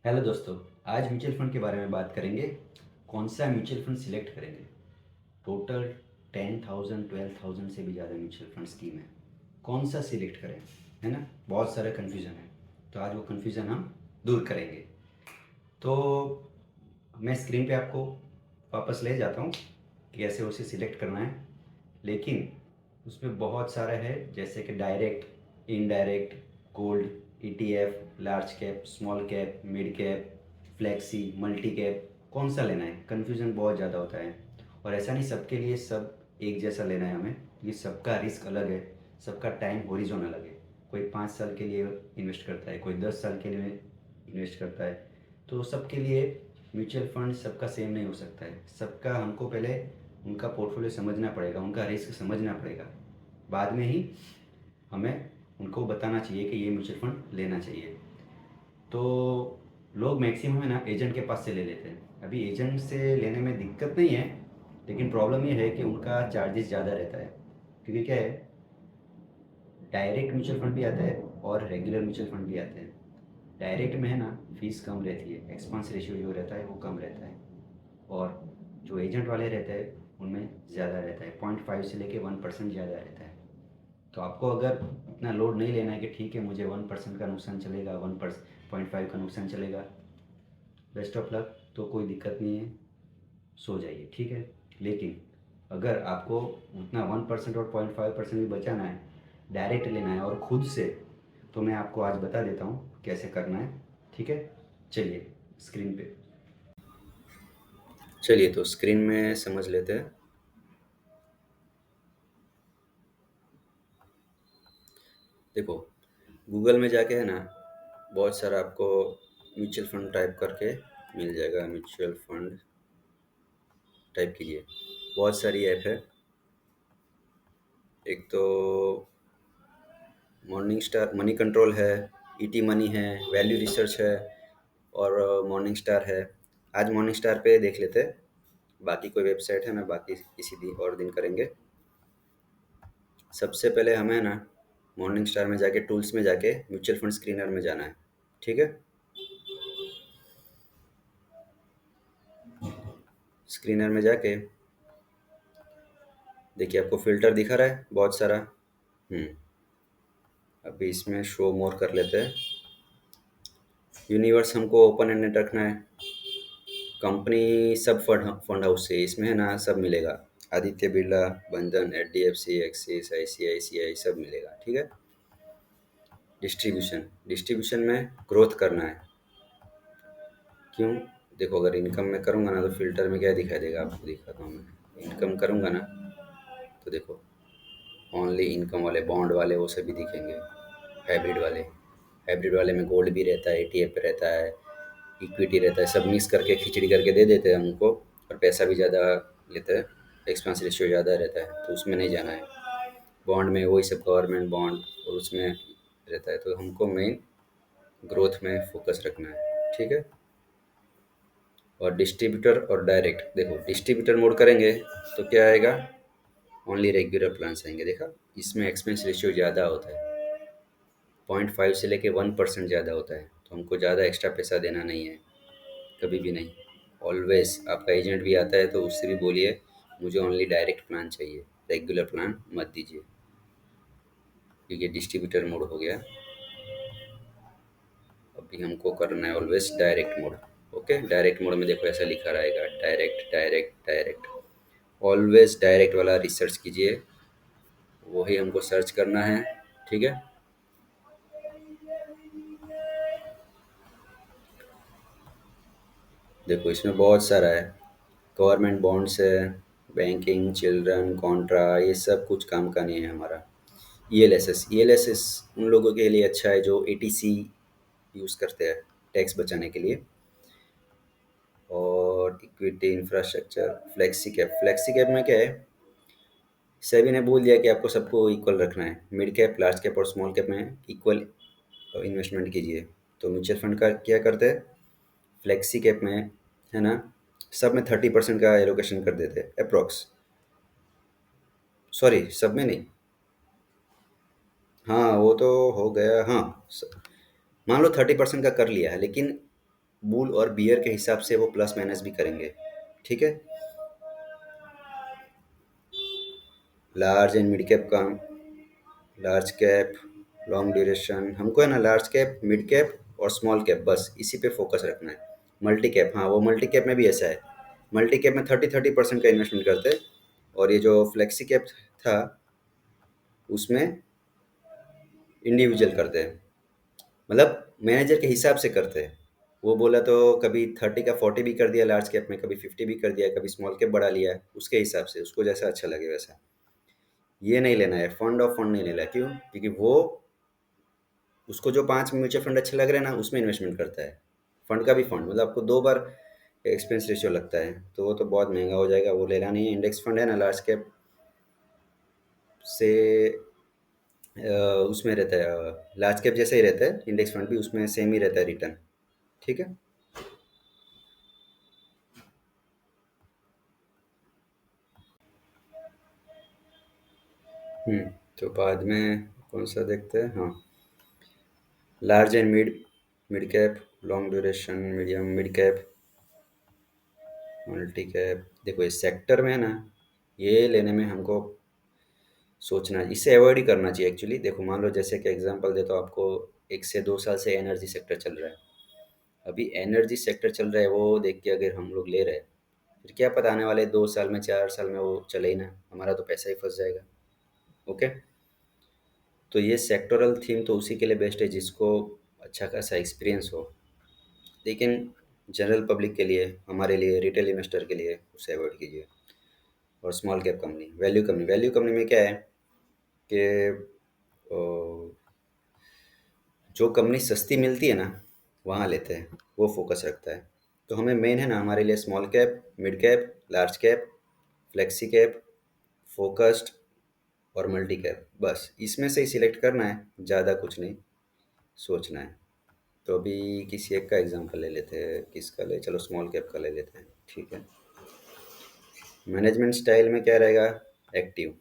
Hello दोस्तों। आज mutual fund के बारे में बात करेंगे। कौन सा म्यूचुअल फंड सिलेक्ट करेंगे। टोटल 10,000 12,000 से भी ज़्यादा म्यूचुअल फंड स्कीम है। कौन सा सिलेक्ट करें, है ना। बहुत सारा कन्फ्यूज़न है, तो आज वो कन्फ्यूज़न हम दूर करेंगे। तो मैं स्क्रीन पे आपको वापस ले जाता हूँ कि कैसे उसे सिलेक्ट करना है। लेकिन उसमें बहुत सारा है, जैसे कि direct, indirect, gold, ETF, large cap, small cap, mid cap, flexi, multi cap, कौन सा लेना है। कन्फ्यूज़न बहुत ज़्यादा होता है। और ऐसा नहीं सबके लिए सब एक जैसा लेना है हमें, क्योंकि सबका रिस्क अलग है, सबका टाइम होरिजोन अलग है। कोई 5 साल के लिए इन्वेस्ट करता है, कोई 10 साल के लिए इन्वेस्ट करता है। तो सबके लिए म्यूचुअल फंड सबका सेम नहीं हो सकता है। सबका हमको पहले उनका पोर्टफोलियो समझना पड़ेगा, उनका रिस्क समझना पड़ेगा। बाद में ही हमें उनको बताना चाहिए कि ये म्यूचुअल फंड लेना चाहिए। तो लोग मैक्सिमम है ना एजेंट के पास से ले लेते हैं। अभी एजेंट से लेने में दिक्कत नहीं है, लेकिन प्रॉब्लम ये है कि उनका चार्जेस ज़्यादा रहता है। क्योंकि क्या है, डायरेक्ट म्यूचुअल फंड भी आता है और रेगुलर म्यूचुअल फंड भी आते हैं। डायरेक्ट में है ना फीस कम रहती है, एक्सपेंस रेशियो जो रहता है वो कम रहता है। और जो एजेंट वाले रहते हैं उनमें ज़्यादा रहता है, 0.5 से लेके 1% ज़्यादा रहता है। तो आपको अगर इतना लोड नहीं लेना है कि ठीक है मुझे 1% का नुकसान चलेगा, 1.5 का नुकसान चलेगा, बेस्ट ऑफ लक, तो कोई दिक्कत नहीं है, सो जाइए, ठीक है। लेकिन अगर आपको उतना 1% और 0.5% भी बचाना है, डायरेक्ट लेना है और खुद से, तो मैं आपको आज बता देता हूँ कैसे करना है, ठीक है। चलिए स्क्रीन पे, चलिए तो स्क्रीन में समझ लेते हैं। देखो, गूगल में जाके है ना बहुत सारा आपको म्यूचुअल फंड टाइप करके मिल जाएगा। म्यूचुअल फंड टाइप कीजिए, बहुत सारी ऐप है। एक तो मॉर्निंग स्टार मनी कंट्रोल है, ईटी मनी है, वैल्यू रिसर्च है, और मॉर्निंग स्टार है। आज मॉर्निंग स्टार पे देख लेते हैं, बाकी कोई वेबसाइट है ना बाकी किसी दिन और दिन करेंगे। सबसे पहले हमें ना मॉर्निंग स्टार में जाके टूल्स में जाके म्यूचुअल फंड स्क्रीनर में जाना है, ठीक है। स्क्रीनर में जाके देखिए आपको फ़िल्टर दिखा रहा है बहुत सारा। अभी इसमें शो मोर कर लेते हैं। यूनिवर्स हमको ओपन एंडेड रखना है। कंपनी सब फंड फंड हाउस से इसमें है ना सब मिलेगा। आदित्य बिरला, बंधन, एचडीएफसी, एक्सिस, आईसीआईसीआई सब मिलेगा, ठीक है। डिस्ट्रीब्यूशन, डिस्ट्रीब्यूशन में ग्रोथ करना है। क्यों? देखो अगर इनकम में करूँगा ना तो फिल्टर में क्या दिखाई देगा, आपको दिखाता हूँ मैं। इनकम करूँगा ना तो देखो ओनली इनकम वाले, बॉन्ड वाले वो सभी दिखेंगे। हाइब्रिड वाले, हाइब्रिड वाले में गोल्ड भी रहता है, ईटीएफ रहता है, इक्विटी रहता है, सब मिक्स करके खिचड़ी करके दे देते हैं हमको। और पैसा भी ज़्यादा लेते हैं, एक्सपेंस रेशियो ज़्यादा रहता है, तो उसमें नहीं जाना है। बॉन्ड में वही सब गवर्नमेंट बॉन्ड और उसमें रहता है, तो हमको मेन ग्रोथ में फोकस रखना है, ठीक है। और डिस्ट्रीब्यूटर और डायरेक्ट, देखो डिस्ट्रीब्यूटर मोड करेंगे तो क्या आएगा, ओनली रेगुलर प्लान्स आएंगे। देखा, इसमें एक्सपेंस रेशियो ज़्यादा होता है, 0.5 से लेके 1% ज़्यादा होता है, तो हमको ज़्यादा एक्स्ट्रा पैसा देना नहीं है, कभी भी नहीं। ऑलवेज आपका एजेंट भी आता है तो उससे भी बोलिए मुझे ओनली डायरेक्ट प्लान चाहिए, रेगुलर प्लान मत दीजिए, क्योंकि डिस्ट्रीब्यूटर मोड हो गया। अभी हमको करना है always direct mode. Okay, direct mode में देखो ऐसा लिखा रहेगा, direct direct direct. Always direct वाला रिसर्च कीजिए, वही हमको सर्च करना है, ठीक है। देखो इसमें बहुत सारा है, गवर्नमेंट बॉन्ड्स है, बैंकिंग, चिल्ड्रन, कॉन्ट्रा, ये सब कुछ काम का नहीं है हमारा। ईएलएसएस, ईएलएसएस उन लोगों के लिए अच्छा है जो एटीसी यूज़ करते हैं टैक्स बचाने के लिए। और equity, infrastructure, flexi cap, flexi cap में क्या है, सेबी ने बोल दिया कि आपको सबको इक्वल रखना है। मिड कैप, लार्ज कैप और स्मॉल कैप में इक्वल इन्वेस्टमेंट कीजिए। तो म्यूचुअल फंड का क्या करते हैं, फ्लेक्सी कैप में है ना सब में 30% का एलोकेशन कर देते हैं अप्रोक्स। सॉरी, सब में नहीं, हाँ वो तो हो गया, हाँ मान लो 30% का कर लिया है, लेकिन बुल और बियर के हिसाब से वो प्लस माइनस भी करेंगे। ठीक है। लार्ज एंड मिड कैप का, लार्ज कैप, लॉन्ग ड्यूरेशन, हमको है ना लार्ज कैप, मिड कैप और स्मॉल कैप, बस इसी पे फोकस रखना है। मल्टी कैप, हाँ वो मल्टी कैप में भी ऐसा है। मल्टी कैप में 30-30% का इन्वेस्टमेंट करते हैं, और ये जो फ्लेक्सी कैप था उसमें इंडिविजुअल करते हैं, मतलब मैनेजर के हिसाब से करते हैं। वो बोला तो कभी 30 का 40 भी कर दिया लार्ज कैप में, कभी 50 भी कर दिया, कभी स्मॉल कैप बढ़ा लिया, उसके हिसाब से उसको जैसा अच्छा लगे वैसा। ये नहीं लेना है, फंड ऑफ फंड नहीं लेना है। क्यों? क्योंकि वो, उसको जो 5 म्यूचुअल फंड अच्छे लग रहे हैं ना उसमें इन्वेस्टमेंट करता है। फंड का भी फंड, मतलब आपको 2 बार एक्सपेंस रेशियो लगता है, तो वो तो बहुत महंगा हो जाएगा, वो लेना नहीं है। इंडेक्स फंड है ना लार्ज कैप से उसमें रहता है, लार्ज कैप जैसा ही रहता है, इंडेक्स फंड भी उसमें सेम ही रहता है रिटर्न। ठीक है। हम्म। तो बाद में कौन सा देखते हैं? हाँ, large and mid, mid cap, long duration, medium mid cap, multi cap. देखो इस सेक्टर में है ना, ये लेने में हमको सोचना है, इसे अवॉइड ही करना चाहिए एक्चुअली। देखो मान लो जैसे कि एग्जांपल देता हूँ आपको, 1 से 2 साल से एनर्जी सेक्टर चल रहा है। अभी एनर्जी सेक्टर चल रहा है, वो देख के अगर हम लोग ले रहे हैं, फिर क्या पता आने वाले 2 साल में 4 साल में वो चले ही ना, हमारा तो पैसा ही फंस जाएगा। ओके। तो ये सेक्टोरल थीम तो उसी के लिए बेस्ट है जिसको अच्छा खासा एक्सपीरियंस हो, लेकिन जनरल पब्लिक के लिए, हमारे लिए, रिटेल इन्वेस्टर के लिए उसे अवॉइड कीजिए। और small cap company, value company, value company में क्या है कि अ, जो कंपनी सस्ती मिलती है ना वहाँ लेते हैं, वो फोकस रखता है। तो हमें मेन है ना हमारे लिए small cap, mid cap, large cap, flexi cap, focused और मल्टी कैप, बस इसमें से ही सिलेक्ट करना है, ज़्यादा कुछ नहीं सोचना है। तो अभी किसी एक का एग्जांपल ले लेते हैं, किसका ले, चलो स्मॉल कैप का ले लेते हैं। ठीक है। मैनेजमेंट स्टाइल में क्या रहेगा? एक्टिव।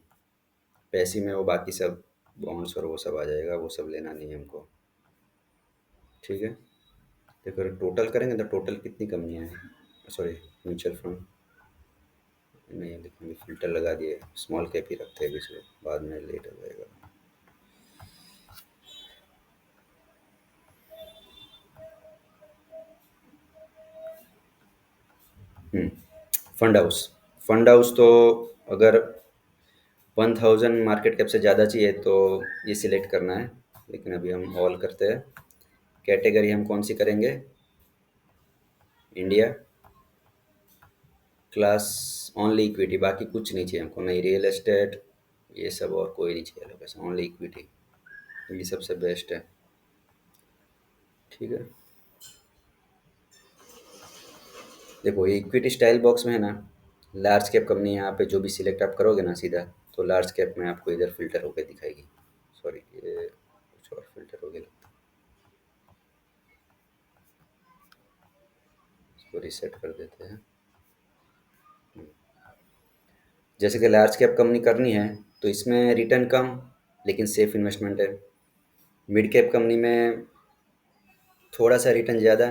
पैसिव में वो बाकी सब बॉन्ड्स और वो सब आ जाएगा, वो सब लेना नहीं है हमको। ठीक है। देखो टोटल करेंगे तो टोटल कितनी कंपनियाँ हैं, सॉरी म्यूचुअल फंड नहीं लिखेंगे, फिल्टर लगा दिए, स्मॉल कैप ही रखते हैं बीच में, बाद में लेट हो जाएगा। फंड हाउस, फंड हाउस तो अगर 1000 मार्केट कैप से ज़्यादा चाहिए तो ये सिलेक्ट करना है, लेकिन अभी हम ऑल करते हैं। कैटेगरी हम कौन सी करेंगे? इंडिया, क्लास, ओनली इक्विटी, बाकी कुछ नहीं चाहिए हमको, नहीं रियल एस्टेट, ये सब और कोई नहीं चाहिए, बस ओनली इक्विटी, ये सबसे बेस्ट है। ठीक है। देखो ये इक्विटी स्टाइल बॉक्स में है ना, लार्ज कैप कंपनी यहाँ पे जो भी सिलेक्ट आप करोगे ना सीधा, तो लार्ज कैप में आपको इधर फिल्टर होकर दिखाएगी। सॉरी ये कुछ और फिल्टर हो गया लगता है, इसको रीसेट कर देते हैं। जैसे कि लार्ज कैप कंपनी करनी है तो इसमें रिटर्न कम लेकिन सेफ इन्वेस्टमेंट है। मिड कैप कंपनी में थोड़ा सा रिटर्न ज़्यादा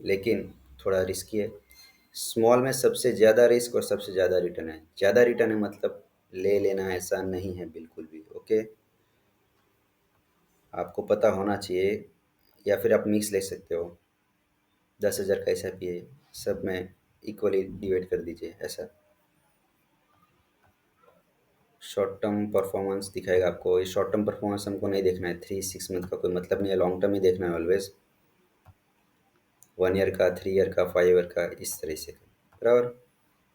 लेकिन थोड़ा रिस्की है। स्मॉल में सबसे ज़्यादा रिस्क और सबसे ज़्यादा रिटर्न है। ज़्यादा रिटर्न है मतलब ले लेना ऐसा नहीं है बिल्कुल भी। ओके, आपको पता होना चाहिए, या फिर आप मिक्स ले सकते हो। 10,000 का ऐसा भी है, सब में इक्वली डिवाइड कर दीजिए ऐसा। शॉर्ट टर्म परफॉर्मेंस दिखाएगा आपको, ये शॉर्ट टर्म परफॉर्मेंस हमको नहीं देखना है, 3-6 मंथ का कोई मतलब नहीं है, लॉन्ग टर्म ही देखना है ऑलवेज। 1 ईयर का, 3 ईयर का, 5 ईयर का, इस तरह से। बराबर।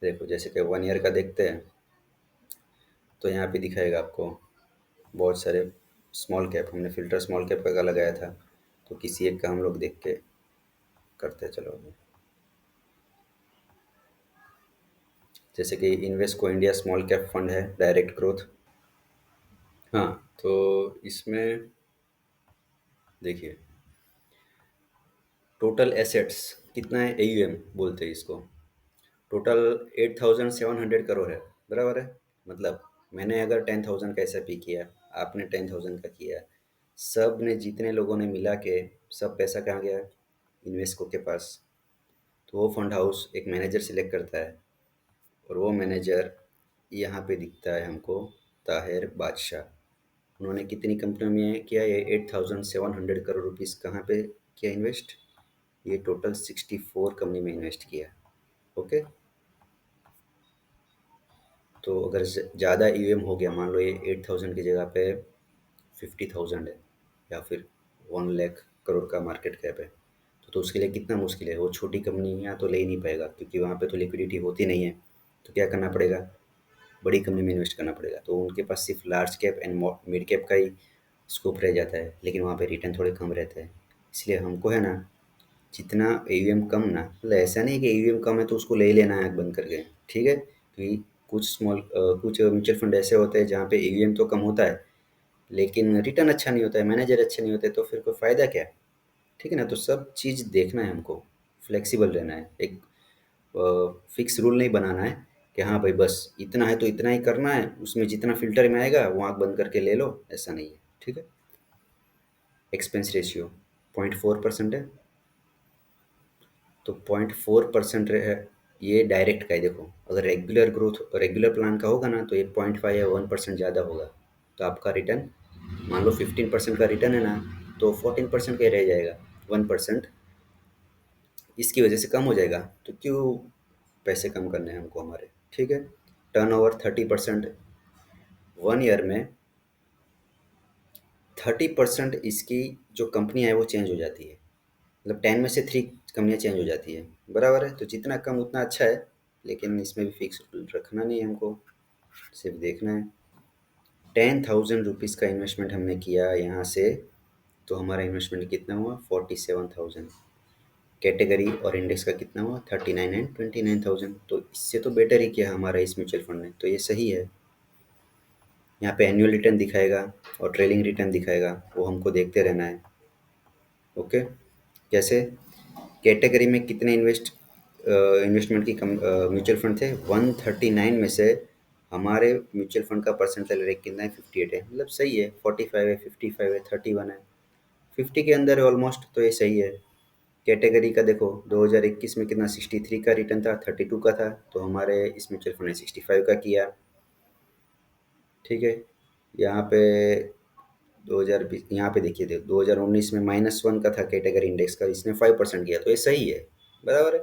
देखो जैसे कि 1 ईयर का देखते हैं तो यहाँ पे दिखाएगा आपको बहुत सारे स्मॉल कैप, हमने फ़िल्टर स्मॉल कैप का लगाया था, तो किसी एक का हम लोग देख के करते हैं। चलो अभी जैसे कि Invesco India small cap fund है, डायरेक्ट ग्रोथ। हाँ, तो इसमें देखिए टोटल एसेट्स कितना है, एयूएम बोलते हैं इसको। टोटल 8,700 करोड़ है। बराबर है। मतलब मैंने अगर 10,000 का एस किया, आपने 10,000 का किया, सब ने जितने लोगों ने मिला के सब पैसा कहाँ गया? इन्वेस्को के पास। तो वो फंड हाउस एक मैनेजर सिलेक्ट करता है, और वो मैनेजर यहाँ पे दिखता है हमको, ताहिर बादशाह। उन्होंने कितनी कंपनियों में किया ये 8,700 करोड़ रुपीज़ कहाँ पे किया इन्वेस्ट? ये टोटल 64 कंपनी में इन्वेस्ट किया। ओके। तो अगर ज़्यादा ईवीएम हो गया, मान लो ये 8,000 की जगह पे 50,000 है, या फिर 1 लाख करोड़ का मार्केट कैप है, तो उसके लिए कितना मुश्किल है। वो छोटी कंपनियाँ तो ले ही नहीं पाएगा, क्योंकि वहाँ पे तो लिक्विडिटी होती नहीं है। तो क्या करना पड़ेगा? बड़ी कंपनी में इन्वेस्ट करना पड़ेगा। तो उनके पास सिर्फ large cap and mid cap का ही स्कोप रह जाता है, लेकिन वहाँ पे रिटर्न थोड़े कम रहते हैं। इसलिए हमको है ना, जितना ईवीएम कम ना, मतलब ऐसा नहीं कि ईवीएम कम है तो उसको ले ही लेना है आँख बंद करके, ठीक है? क्योंकि कुछ म्यूचुअल फंड ऐसे होते हैं जहाँ पे ईवीएम तो कम होता है, लेकिन रिटर्न अच्छा नहीं होता है, मैनेजर अच्छे नहीं होते, तो फिर कोई फ़ायदा क्या है? ठीक है ना? तो सब चीज़ देखना है हमको, फ्लेक्सिबल रहना है। एक फिक्स रूल नहीं बनाना है कि हाँ भाई बस इतना है तो इतना ही करना है, उसमें जितना फ़िल्टर में आएगा वो आँख बंद करके ले लो, ऐसा नहीं है, ठीक है? एक्सपेंस रेशियो 0.4% है। तो 0.4% है, ये डायरेक्ट का है। देखो, अगर रेगुलर प्लान का होगा ना, तो ये 0.5 या 1% ज़्यादा होगा। तो आपका रिटर्न, मान लो 15% का रिटर्न है ना, तो 14% का ही रह जाएगा। 1% इसकी वजह से कम हो जाएगा। तो क्यों पैसे कम करने हैं हमको हमारे? ठीक है। टर्नओवर 30%, 1 ईयर में 30% इसकी जो कंपनियाँ है वो चेंज हो जाती है। मतलब 10 में से 3 कंपनियाँ चेंज हो जाती है, बराबर है? तो जितना कम उतना अच्छा है, लेकिन इसमें भी फिक्स रखना नहीं है हमको, सिर्फ देखना है। 10,000 रुपीज़ का इन्वेस्टमेंट हमने किया यहाँ से, तो हमारा इन्वेस्टमेंट कितना हुआ? 47,000। कैटेगरी और इंडेक्स का कितना हुआ? 39 एंड 29,000। तो इससे तो बेटर ही किया हमारा इस म्यूचुअल फंड ने, तो ये सही है। यहाँ पे एनुअल रिटर्न दिखाएगा और ट्रेलिंग रिटर्न दिखाएगा, वो हमको देखते रहना है। ओके। कैसे? कैटेगरी में कितने इन्वेस्टमेंट की म्यूचुअल फंड थे? 139 में से हमारे म्यूचुअल फंड का परसेंटाइल रेट कितना है? 58 है। मतलब सही है। 45 है, 55 है, 31 है, 50 के अंदर है ऑलमोस्ट, तो ये सही है। कैटेगरी का देखो, 2021 में कितना? 63 का रिटर्न था, 32 का था, तो हमारे इस म्यूचुअल फंड ने 65 का किया। ठीक है। यहाँ पे 2020, यहाँ पे देखिए, 2019 में -1 का था कैटेगरी इंडेक्स का, इसने 5% किया, तो ये सही है, बराबर है।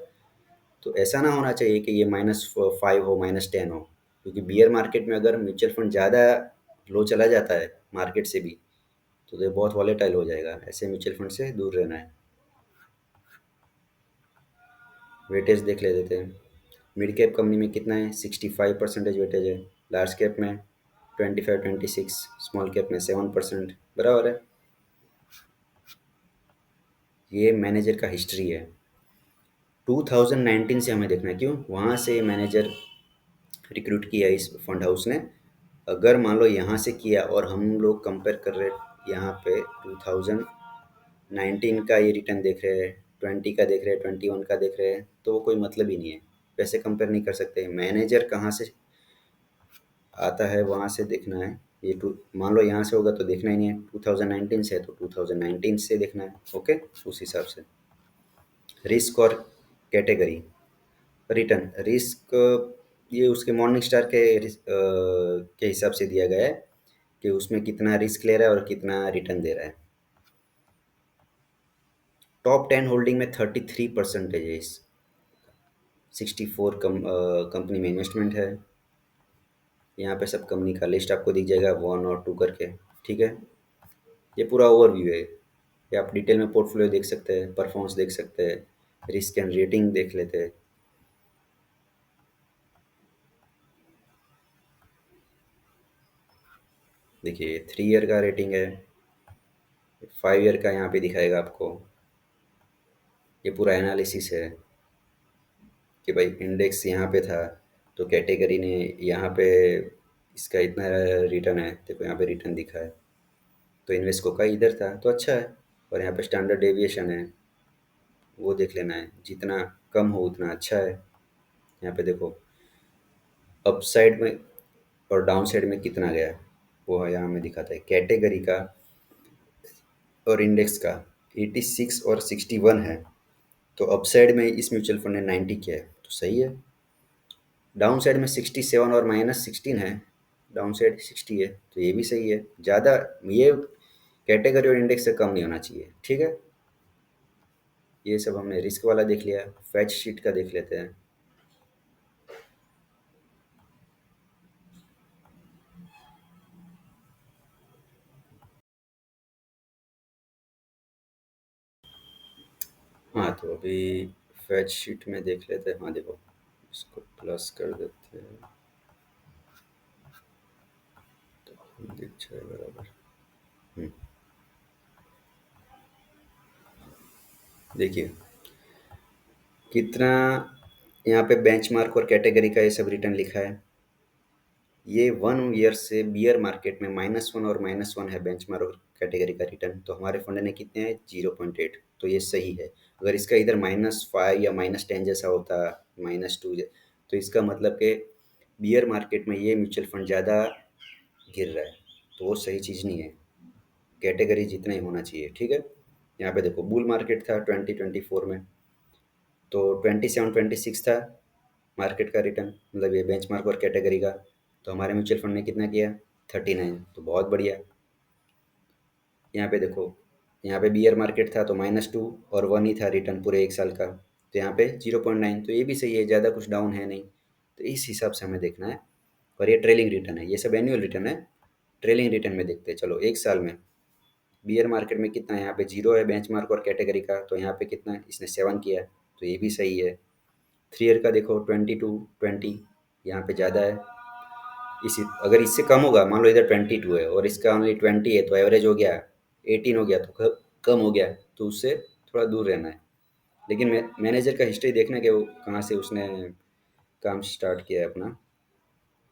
तो ऐसा ना होना चाहिए कि ये -5 हो, -10 हो, क्योंकि बियर मार्केट में अगर म्यूचुअल फंड ज़्यादा लो चला जाता है मार्केट से भी, तो ये बहुत वॉलेटाइल हो जाएगा। ऐसे म्यूचुअल फंड से दूर रहना है। वेटेज देख लेते हैं। मिड कैप कंपनी में कितना है? 65% वेटेज है। लार्ज कैप में 25, 26, स्मॉल कैप में 7%, बराबर है। ये मैनेजर का हिस्ट्री है। 2019 से हमें देखना है, क्यों? वहाँ से मैनेजर रिक्रूट किया इस फंड हाउस ने। अगर मान लो यहाँ से किया और हम लोग कंपेयर कर रहे, यहाँ पे 2019 का ये रिटर्न देख रहे हैं, 20 का देख रहे हैं, 21 का देख रहे हैं, तो वो कोई मतलब ही नहीं है। वैसे कंपेयर नहीं कर सकते। मैनेजर कहाँ से आता है वहाँ से देखना है। ये टू मान लो यहाँ से होगा तो देखना ही नहीं है, 2019 से है तो 2019 से देखना है। ओके, उस हिसाब से। रिस्क और कैटेगरी रिटर्न। रिस्क ये उसके मॉर्निंग स्टार के हिसाब से दिया गया है कि उसमें कितना रिस्क ले रहा है और कितना रिटर्न दे रहा है। टॉप 10 होल्डिंग में 33% है इस 64 कंपनी में इन्वेस्टमेंट है। यहाँ पे सब कंपनी का लिस्ट आपको दिख जाएगा 1 और 2 करके, ठीक है? ये पूरा ओवरव्यू है। ये आप डिटेल में पोर्टफोलियो देख सकते हैं, परफॉर्मेंस देख सकते हैं, रिस्क एंड रेटिंग देख लेते हैं। देखिए, 3 ईयर का रेटिंग है, 5 ईयर का यहाँ पे दिखाएगा आपको। ये पूरा एनालिसिस है कि भाई इंडेक्स यहाँ पे था, तो कैटेगरी ने यहाँ पे इसका इतना रिटर्न है, देखो यहाँ पे रिटर्न दिखा है, तो इन्वेस्को का इधर था तो अच्छा है। और यहाँ पे स्टैंडर्ड डेविएशन है, वो देख लेना है, जितना कम हो उतना अच्छा है। यहाँ पे देखो अप साइड में और डाउन साइड में कितना गया है, वो है यहाँ में दिखाता है। कैटेगरी का और इंडेक्स का 86 और 61 है, तो अपसाइड में इस म्यूचुअल फंड ने 90 किया है तो सही है। डाउन साइड में 67 और -16 है, डाउन साइड 60 है तो ये भी सही है। ज़्यादा ये कैटेगरी और इंडेक्स से कम नहीं होना चाहिए, ठीक है। ये सब हमने रिस्क वाला देख लिया, फैक्ट शीट का देख लेते हैं। हाँ तो अभी फैक्ट शीट में देख लेते हैं। हाँ देखो, इसको प्लस कर देते हैं तो दिख जाए बराबर। हम्म, देखिए कितना यहाँ पे बेंचमार्क और कैटेगरी का ये सब रिटर्न लिखा है। ये 1 ईयर से बियर मार्केट में -1 और -1 है बेंचमार्क और कैटेगरी का रिटर्न। तो हमारे फंड ने कितने हैं 0.8, तो ये सही है। अगर इसका इधर -5 या -10 जैसा होता, -2, तो इसका मतलब कि बियर मार्केट में ये म्यूचुअल फंड ज़्यादा गिर रहा है, तो वो सही चीज़ नहीं है। कैटेगरी जितना ही होना चाहिए, ठीक है। यहाँ पे देखो बुल मार्केट था 2024 में, तो 27-26 था मार्केट का रिटर्न, मतलब ये बेंचमार्क और कैटेगरी का। तो हमारे म्यूचुअल फंड ने कितना किया 39, तो बहुत बढ़िया। यहाँ पे देखो, यहाँ पे बियर मार्केट था तो -2 और 1 ही था रिटर्न पूरे एक साल का, तो यहाँ पे 0.9, तो ये भी सही है, ज़्यादा कुछ डाउन है नहीं। तो इस हिसाब से हमें देखना है। और ये ट्रेलिंग रिटर्न है, ये सब एनुअल रिटर्न है। ट्रेलिंग रिटर्न में देखते हैं, चलो एक साल में बियर मार्केट में कितना है। यहाँ पे 0 है बेंचमार्क और कैटेगरी का, तो यहाँ पे कितना है, इसने 7 किया है, तो ये भी सही है। 3 ईयर का देखो 22-20, यहाँ पे ज़्यादा है। इसी अगर इससे कम होगा, मान लो इधर 22 है और इसका ओनली 20 है, तो एवरेज हो गया 18 हो गया, तो कम हो गया, तो उससे थोड़ा दूर रहना है। लेकिन मैनेजर का हिस्ट्री देखना है कि वो कहाँ से उसने काम स्टार्ट किया है अपना।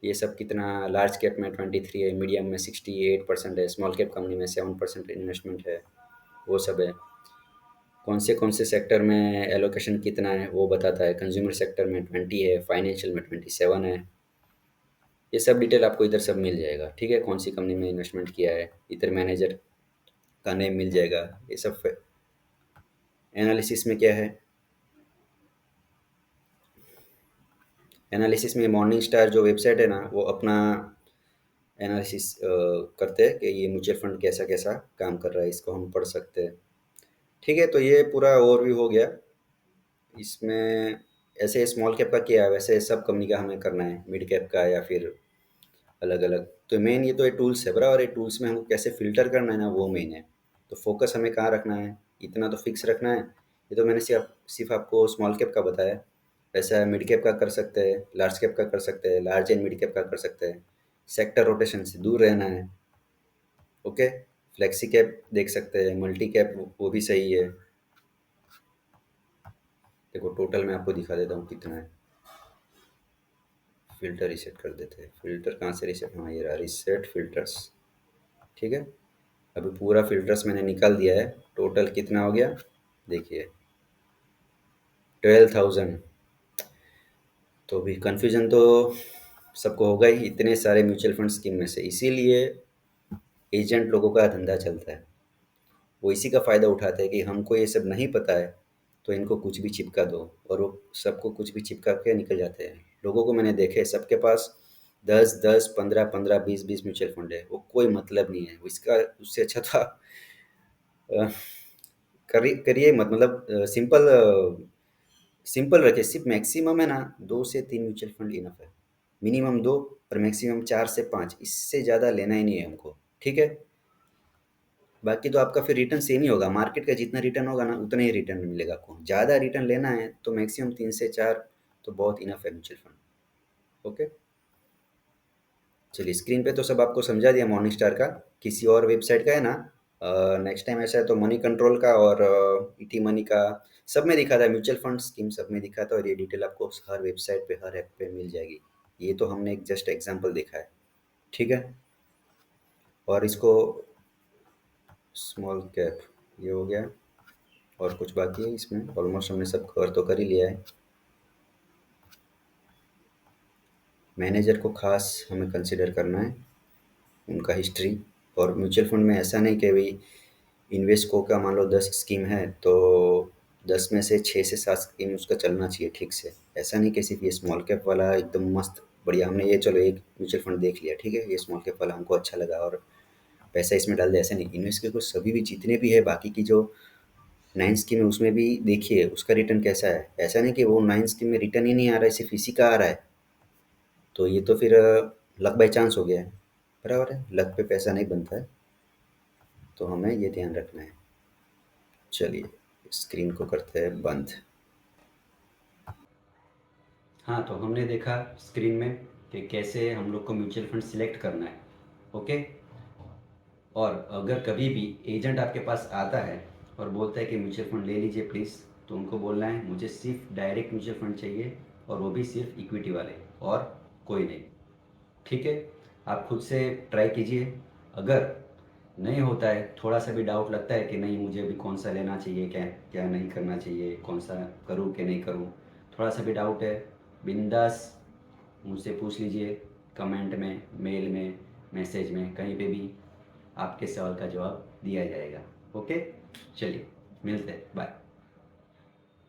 ये सब कितना, लार्ज कैप में 23 है, मीडियम में 68% है, स्मॉल कैप कंपनी में 7% इन्वेस्टमेंट है, वो सब है। कौन से सेक्टर में एलोकेशन कितना है वो बताता है। कंज्यूमर सेक्टर में 20 है, फाइनेंशियल में 27 है। ये सब डिटेल आपको इधर सब मिल जाएगा, ठीक है। कौन सी कंपनी में इन्वेस्टमेंट किया है, इधर मैनेजर का नेम मिल जाएगा। ये सब एनालिसिस में क्या है, एनालिसिस में मॉर्निंग स्टार जो वेबसाइट है ना, वो अपना एनालिसिस करते हैं कि ये म्यूचुअल फंड कैसा कैसा काम कर रहा है, इसको हम पढ़ सकते हैं, ठीक है। तो ये पूरा ओवरव्यू हो गया। इसमें ऐसे स्मॉल कैप का किया है, वैसे सब कंपनी का हमें करना है, मिड कैप का या फिर अलग अलग। तो मेन ये तो ये टूल्स है बरा, और ये टूल्स में हमको कैसे फ़िल्टर करना है ना, वो मेन है। तो फोकस हमें कहाँ रखना है, इतना तो फिक्स रखना है। ये तो मैंने सिर्फ आपको स्मॉल कैप का बताया। ऐसा मिड कैप का कर सकते हैं, लार्ज कैप का कर सकते हैं, लार्ज एंड मिड कैप का कर सकते हैं। सेक्टर रोटेशन से दूर रहना है, ओके। फ्लेक्सी कैप देख सकते हैं, मल्टी कैप वो भी सही है। देखो टोटल मैं आपको दिखा देता हूँ कितना है। फ़िल्टर रीसेट कर देते हैं। फ़िल्टर कहाँ से रीसेट, हाँ ये रहा रीसेट फ़िल्टर्स, ठीक है। अभी पूरा फ़िल्टर्स मैंने निकाल दिया है। टोटल कितना हो गया देखिए, 12,000। तो भी कन्फ्यूज़न तो सबको होगा ही, इतने सारे म्यूचुअल फंड स्कीम में से। इसीलिए एजेंट लोगों का धंधा चलता है, वो इसी का फ़ायदा उठाते हैं कि हमको ये सब नहीं पता है, तो इनको कुछ भी चिपका दो, और वो सबको कुछ भी चिपका के निकल जाते हैं। लोगों को मैंने देखे, सबके पास 10-10, 15-15, 20-20 म्यूचुअल फंड है, वो कोई मतलब नहीं है। वो इसका उससे अच्छा था करिए करिए मत, मतलब सिंपल सिंपल रखिए। सिर्फ मैक्सिमम है ना 2 से 3 म्यूचुअल फंड इनफ है। मिनिमम 2 और मैक्सिमम 4 से 5, इससे ज़्यादा लेना ही नहीं है हमको, ठीक है। बाकी तो आपका फिर रिटर्न सेम ही होगा, मार्केट का जितना रिटर्न होगा ना उतना ही रिटर्न मिलेगा आपको। ज़्यादा रिटर्न लेना है तो मैक्सिमम 3 से 4 तो बहुत इनफ है म्यूचुअल फंड, ओके। चलिए स्क्रीन पे तो सब आपको समझा दिया मॉर्निंग स्टार का। किसी और वेबसाइट का है ना, नेक्स्ट टाइम ऐसा है तो मनी कंट्रोल का और ईटी मनी का, सब में दिखा था, म्यूचुअल फंड स्कीम सब में दिखा था। और ये डिटेल आपको हर वेबसाइट पे हर ऐप पे मिल जाएगी। ये तो हमने एक जस्ट एग्जांपल देखा है, ठीक है। और इसको स्मॉल कैप ये हो गया, और कुछ बाकी है इसमें, ऑलमोस्ट हमने सब कवर तो कर ही लिया है। मैनेजर को खास हमें कंसिडर करना है, उनका हिस्ट्री। और म्यूचुअल फंड में ऐसा नहीं कि भाई इन्वेस्को का मान लो 10 स्कीम है तो 10 में से 6 से 7 स्कीम उसका चलना चाहिए ठीक से। ऐसा नहीं कि सिर्फ़ ये स्मॉल कैप वाला एकदम मस्त बढ़िया हमने ये चलो एक म्यूचुअल फंड देख लिया, ठीक है? ये स्मॉल कैप वाला हमको अच्छा लगा और पैसा इसमें डाल दिया, ऐसा नहीं। इन्वेस्ट करो सभी भी जितने भी है बाकी की जो 9 स्कीम है उसमें भी देखिए उसका रिटर्न कैसा है। ऐसा नहीं कि वो 9 स्कीम में रिटर्न ही नहीं आ रहा है, सिर्फ़ इसी का आ रहा है। तो ये तो फिर लक बाय चांस हो गया है, बराबर है? लक पे पैसा नहीं बनता है, तो हमें ये ध्यान रखना है। चलिए, स्क्रीन को करते हैं बंद। हाँ, तो हमने देखा स्क्रीन में कि कैसे हम लोग को म्यूचुअल फंड सिलेक्ट करना है, ओके। और अगर कभी भी एजेंट आपके पास आता है और बोलता है कि म्यूचुअल फंड ले लीजिए प्लीज़, तो उनको बोलना है मुझे सिर्फ डायरेक्ट म्यूचुअल फंड चाहिए और वो भी सिर्फ इक्विटी वाले और कोई नहीं, ठीक है। आप खुद से ट्राई कीजिए। अगर नहीं होता है, थोड़ा सा भी डाउट लगता है कि नहीं मुझे अभी कौन सा लेना चाहिए, क्या क्या नहीं करना चाहिए, कौन सा करूँ कि नहीं करूँ, थोड़ा सा भी डाउट है, बिंदास मुझसे पूछ लीजिए, कमेंट में, मेल में, मैसेज में, कहीं पे भी आपके सवाल का जवाब दिया जाएगा, ओके। चलिए, मिलते हैं, बाय।